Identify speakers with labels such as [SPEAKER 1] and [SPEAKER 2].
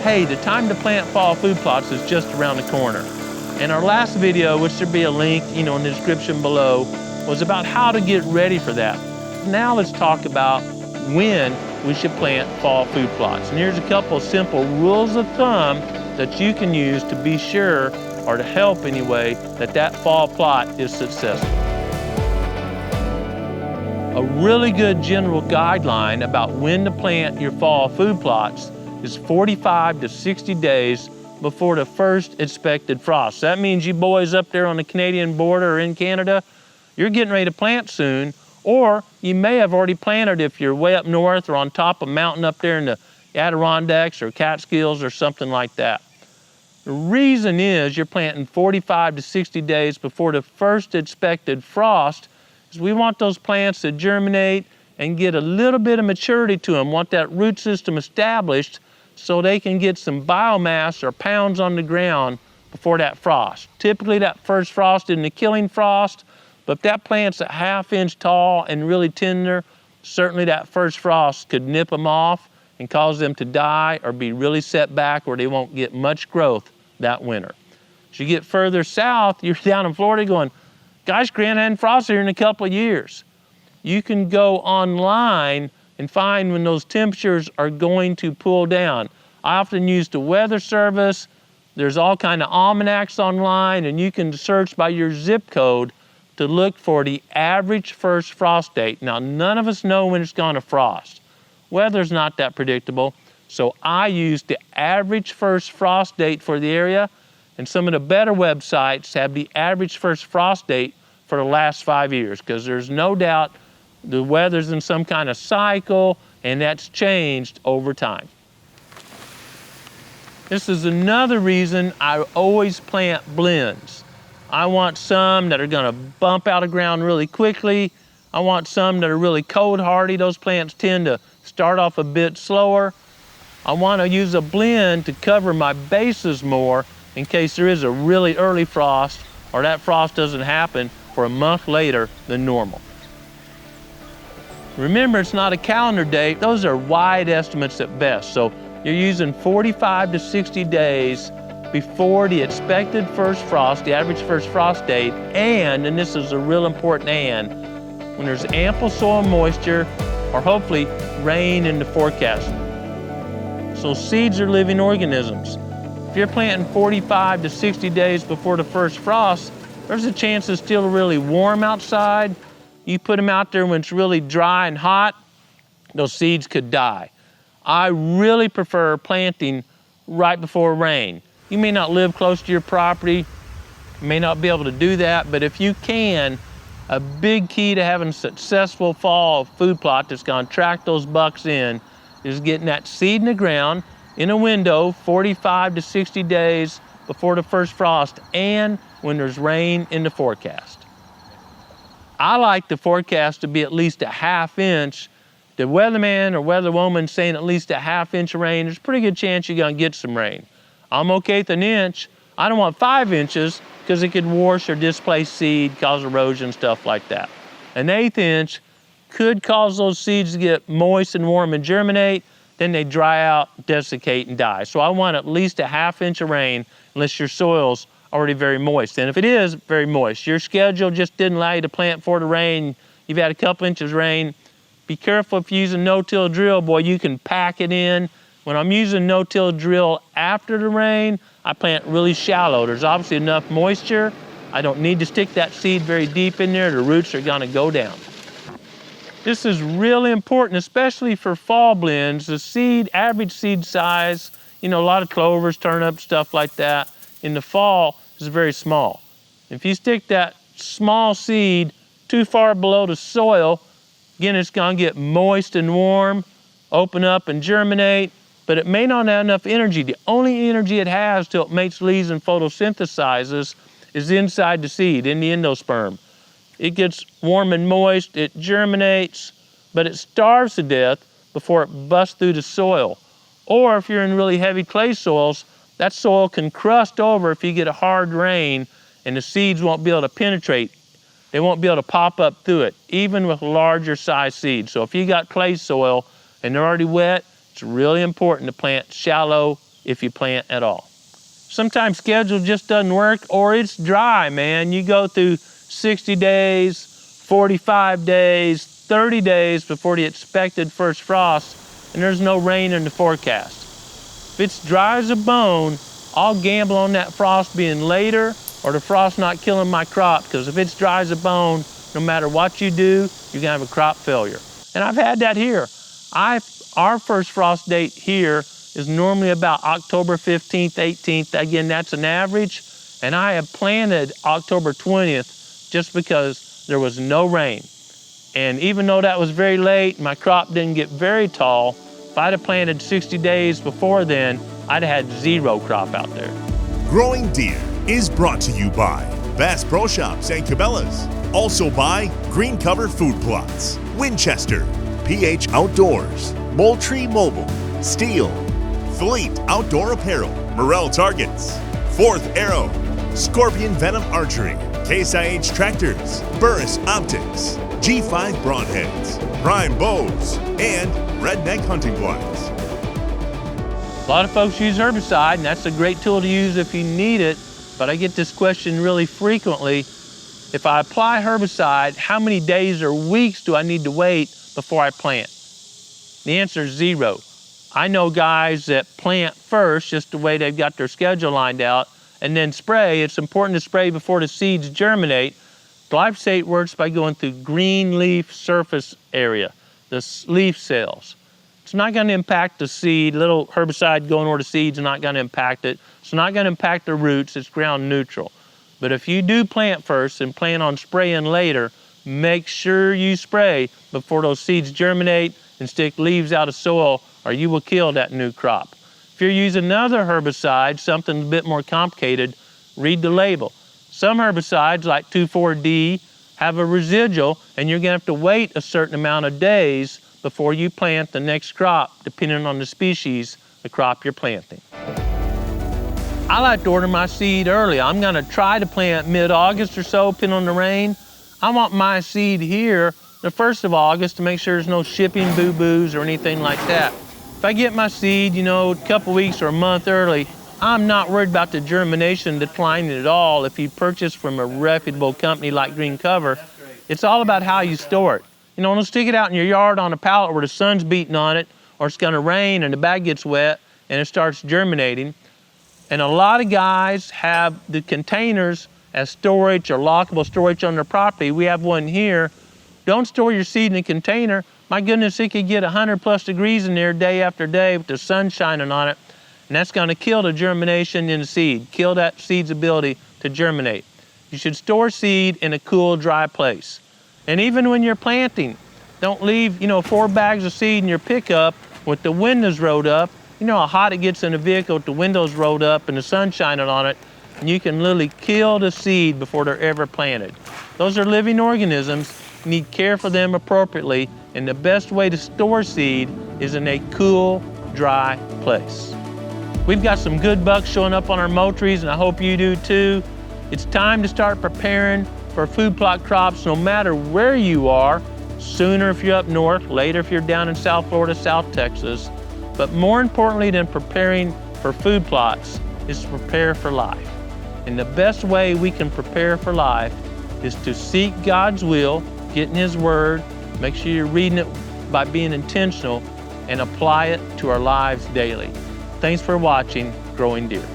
[SPEAKER 1] hey, the time to plant fall food plots is just around the corner. In our last video, which should be a link, in the description below, was about how to get ready for that. Now let's talk about when we should plant fall food plots. And here's a couple of simple rules of thumb that you can use to be sure, or to help anyway, that that fall plot is successful. A really good general guideline about when to plant your fall food plots is 45 to 60 days before the first expected frost. That means you boys up there on the Canadian border or in Canada, you're getting ready to plant soon, or you may have already planted if you're way up north or on top of a mountain up there in the Adirondacks or Catskills or something like that. The reason is you're planting 45 to 60 days before the first expected frost is we want those plants to germinate and get a little bit of maturity to them, want that root system established so they can get some biomass or pounds on the ground before that frost. Typically that first frost isn't a killing frost, but if that plant's a ½ inch tall and really tender, certainly that first frost could nip them off and cause them to die or be really set back where they won't get much growth that winter. As you get further south, you're down in Florida going, gosh, Grant, I hadn't frosted here in a couple of years. You can go online and find when those temperatures are going to pull down. I often use the Weather Service. There's all kind of almanacs online, and you can search by your zip code to look for the average first frost date. Now, none of us know when it's going to frost. Weather's not that predictable, so I use the average first frost date for the area, and some of the better websites have the average first frost date for the last 5 years, because there's no doubt the weather's in some kind of cycle, and that's changed over time. This is another reason I always plant blends. I want some that are gonna bump out of ground really quickly. I want some that are really cold hardy. Those plants tend to start off a bit slower. I wanna use a blend to cover my bases more in case there is a really early frost or that frost doesn't happen for a month later than normal. Remember, it's not a calendar date. Those are wide estimates at best. So you're using 45 to 60 days before the expected first frost, the average first frost date, and this is a real important and, when there's ample soil moisture or hopefully rain in the forecast. So seeds are living organisms. If you're planting 45 to 60 days before the first frost, there's a chance it's still really warm outside. You put them out there when it's really dry and hot, those seeds could die. I really prefer planting right before rain. You may not live close to your property, you may not be able to do that, but if you can, a big key to having a successful fall food plot that's gonna attract those bucks in is getting that seed in the ground in a window 45 to 60 days before the first frost and when there's rain in the forecast. I like the forecast to be at least a ½ inch. The weatherman or weatherwoman saying at least a ½ inch of rain, there's a pretty good chance you're gonna get some rain. I'm okay with an inch. I don't want 5 inches because it could wash or displace seed, cause erosion, stuff like that. An 1/8 inch could cause those seeds to get moist and warm and germinate, then they dry out, desiccate, and die. So I want at least a ½ inch of rain unless your soil's already very moist. And if it is very moist, your schedule just didn't allow you to plant before the rain, you've had a couple inches of rain, be careful if you use a no-till drill, boy, you can pack it in. When I'm using no-till drill after the rain, I plant really shallow. There's obviously enough moisture. I don't need to stick that seed very deep in there. The roots are gonna go down. This is really important, especially for fall blends. The seed, average seed size, a lot of clovers, turnips, stuff like that, in the fall is very small. If you stick that small seed too far below the soil, again, it's gonna get moist and warm, open up and germinate, but it may not have enough energy. The only energy it has till it makes leaves and photosynthesizes is inside the seed, in the endosperm. It gets warm and moist, it germinates, but it starves to death before it busts through the soil. Or if you're in really heavy clay soils, that soil can crust over if you get a hard rain and the seeds won't be able to penetrate. They won't be able to pop up through it, even with larger size seeds. So if you got clay soil and they're already wet, it's really important to plant shallow if you plant at all. Sometimes schedule just doesn't work, or it's dry, man. You go through 60 days, 45 days, 30 days before the expected first frost, and there's no rain in the forecast. If it's dry as a bone, I'll gamble on that frost being later or the frost not killing my crop, because if it's dry as a bone, no matter what you do, you're gonna have a crop failure. And I've had that here. Our first frost date here is normally about October 15th, 18th. Again, that's an average. And I have planted October 20th just because there was no rain. And even though that was very late, my crop didn't get very tall. If I'd have planted 60 days before then, I'd have had zero crop out there.
[SPEAKER 2] Growing Deer is brought to you by Bass Pro Shops and Cabela's. Also by Green Cover Food Plots, Winchester, PH Outdoors, Moultrie Mobile, Steel, Fleet Outdoor Apparel, Morel Targets, Fourth Arrow, Scorpion Venom Archery, Case IH Tractors, Burris Optics, G5 Broadheads, Prime Bows, and Redneck Hunting Blinds.
[SPEAKER 1] A lot of folks use herbicide, and that's a great tool to use if you need it, but I get this question really frequently. If I apply herbicide, how many days or weeks do I need to wait before I plant? The answer is 0. I know guys that plant first, just the way they've got their schedule lined out, and then spray. It's important to spray before the seeds germinate. Glyphosate works by going through green leaf surface area, the leaf cells. It's not going to impact the seed. Little herbicide going over the seeds is not going to impact it. It's not going to impact the roots. It's ground neutral. But if you do plant first and plan on spraying later, make sure you spray before those seeds germinate and stick leaves out of soil, or you will kill that new crop. If you're using another herbicide, something a bit more complicated, read the label. Some herbicides, like 2,4-D, have a residual, and you're going to have to wait a certain amount of days before you plant the next crop, depending on the species of crop you're planting. I like to order my seed early. I'm going to try to plant mid-August or so, depending on the rain. I want my seed here the 1st of August to make sure there's no shipping boo-boos or anything like that. If I get my seed, a couple weeks or a month early, I'm not worried about the germination declining at all. If you purchase from a reputable company like Green Cover, it's all about how you store it. Don't stick it out in your yard on a pallet where the sun's beating on it, or it's going to rain and the bag gets wet and it starts germinating. And a lot of guys have the containers as storage or lockable storage on their property. We have one here. Don't store your seed in a container. My goodness, it could get 100+ degrees in there day after day with the sun shining on it, and that's going to kill the germination in the seed, kill that seed's ability to germinate. You should store seed in a cool, dry place. And even when you're planting, don't leave 4 bags of seed in your pickup with the windows rolled up. You know how hot it gets in a vehicle with the windows rolled up and the sun shining on it, and you can literally kill the seed before they're ever planted. Those are living organisms. You need care for them appropriately, and the best way to store seed is in a cool, dry place. We've got some good bucks showing up on our Moultries, and I hope you do too. It's time to start preparing for food plot crops no matter where you are. Sooner if you're up north, later if you're down in South Florida, South Texas. But more importantly than preparing for food plots is to prepare for life. And the best way we can prepare for life is to seek God's will, get in His Word, make sure you're reading it by being intentional, and apply it to our lives daily. Thanks for watching Growing Deer.